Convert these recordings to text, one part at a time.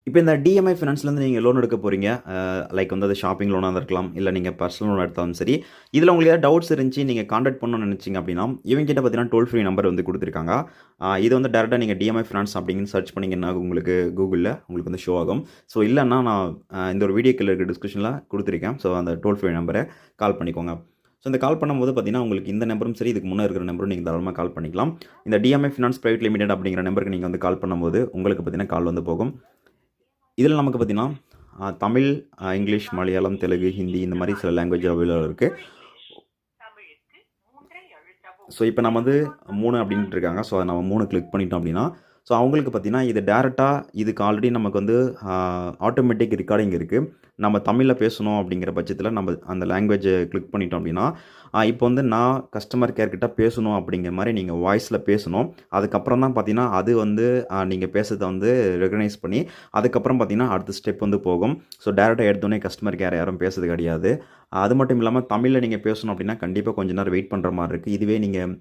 இப்போ இந்த டிஎம்ஐ ஃபினான்ஸ்லேருந்து நீங்கள் லோன் எடுக்க போகிறீங்க. லைக் வந்து அது ஷாப்பிங் லோனாக இருக்கலாம், இல்லை நீங்கள் பர்சனல் லோன் எடுத்தாலும் சரி. இதில் உங்களுக்கு ஏதாவது டவுட்ஸ் இருந்துச்சு, நீங்கள் கான்டாக்ட் பண்ணணும்னு நினச்சிங்க அப்படின்னா, இவங்ககிட்ட பார்த்தீங்கன்னா டோல் ஃப்ரீ நம்பர் வந்து கொடுத்துருக்காங்க. இது வந்து டேரெக்டாக நீங்கள் டிஎம்ஐ ஃபினான்ஸ் அப்படின்னு சர்ச் பண்ணிங்கன்னா உங்களுக்கு கூகுளில் உங்களுக்கு வந்து ஷோ ஆகும். ஸோ இல்லைன்னா நான் இந்த ஒரு வீடியோ கீழே இருக்க டிஸ்கிரிப்ஷனில் கொடுத்துருக்கேன். ஸோ அந்த டோல் ஃப்ரீ நம்பரை கால் பண்ணிக்கோங்க. ஸோ இந்த கால் பண்ணும்போது பார்த்தீங்கன்னா உங்களுக்கு இந்த நம்பரும் சரி, இதுக்கு முன்னே இருக்கிற நம்பரும் நீங்கள் தாராளமாக கால் பண்ணிக்கலாம். இந்த டிஎம்ஐ ஃபினான்ஸ் பிரைவேட் லிமிடெட் அப்படிங்கிற நம்பருக்கு நீங்கள் வந்து கால் பண்ணும்போது உங்களுக்கு பார்த்தீங்கன்னா கால் வந்து போகும். இதில் நமக்கு பார்த்தீங்கன்னா தமிழ், இங்கிலீஷ், மலையாளம், தெலுங்கு, ஹிந்தி இந்த மாதிரி சில லாங்குவேஜ் அவைலபிள் இருக்குது. ஸோ இப்போ நம்ம வந்து 3 அப்படின்ட்டு இருக்காங்க. ஸோ அதை நம்ம 3 கிளிக் பண்ணிட்டோம் அப்படின்னா, ஸோ அவங்களுக்கு பார்த்தீங்கன்னா இது டேரெக்டாக இதுக்கு ஆல்ரெடி நமக்கு வந்து ஆட்டோமேட்டிக் ரெக்கார்டிங் இருக்குது. நம்ம தமிழில் பேசணும் அப்படிங்கிற பட்சத்தில் நம்ம அந்த லாங்குவேஜை கிளிக் பண்ணிட்டோம் அப்படின்னா, இப்போ வந்து நான் கஸ்டமர் கேர் கிட்ட பேசணும் அப்படிங்கிற மாதிரி நீங்கள் வாய்ஸில் பேசணும். அதுக்கப்புறம் தான் பார்த்தீங்கன்னா அது வந்து நீங்கள் பேசுகிறத வந்து ரெகனைஸ் பண்ணி அதுக்கப்புறம் பார்த்தீங்கன்னா அடுத்த ஸ்டெப் வந்து போகும். ஸோ டேரெக்டாக எடுத்தோடனே கஸ்டமர் கேர் யாரும் பேசுறது கிடையாது. அது மட்டும் இல்லாமல் தமிழில் நீங்கள் பேசணும் அப்படின்னா கண்டிப்பாக கொஞ்ச நேரம் வெயிட் பண்ணுற மாதிரி இருக்குது. இதுவே நீங்கள்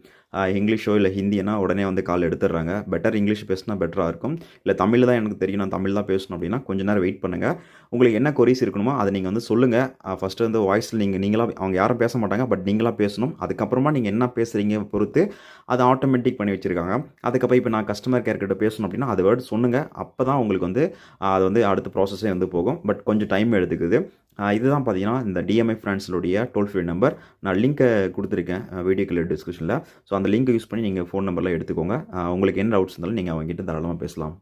இங்கிலீஷோ இல்லை ஹிந்தினா உடனே வந்து கால் எடுத்துடுறாங்க. பெட்டர் இங்கிலீஷ் பேசினா பெட்டராக இருக்கும். இல்லை தமிழ் தான் எனக்கு தெரியும், நான் தமிழ் தான் பேசணும் அப்படின்னா கொஞ்சம் நேரம் வெயிட் பண்ணுங்கள். உங்களுக்கு என்ன கொரிஸ் இருக்கணுமோ அதை நீங்கள் வந்து சொல்லுங்கள். ஃபஸ்ட்டு வந்து வாய்ஸில் நீங்களாக அவங்க யாரும் பேச மாட்டாங்க, பட் நீங்களாக பேசணும். அதுக்கப்புறமா நீங்கள் என்ன பேசுகிறீங்க பொறுத்து அதை ஆட்டோமேட்டிக் பண்ணி வச்சுருக்காங்க. அதுக்கப்புறம் இப்போ நான் கஸ்டமர் கேர் கிட்ட பேசணும் அப்படின்னா அது வேர்டு சொல்லுங்கள். அப்போ தான் உங்களுக்கு வந்து அது வந்து அடுத்த ப்ராசஸே வந்து போகும். பட் கொஞ்சம் டைம் எடுத்துக்குது. இதுதான் பார்த்தீங்கன்னா இந்த டிஎம்ஐ ஃபினான்ஸினுடைய டோல் ஃப்ரீ நம்பர். நான் லிங்க்கை கொடுத்துருக்கேன் வீடியோ கீழே டிஸ்கிரிப்ஷனில். ஸோ அந்த லிங்க்கை யூஸ் பண்ணி நீங்கள் ஃபோன் நம்பர்லாம் எடுத்துக்கோங்க. உங்களுக்கு என்ன டவுட்ஸ் இருந்தாலும் நீங்கள் அவங்ககிட்ட தாராளமாக பேசலாம்.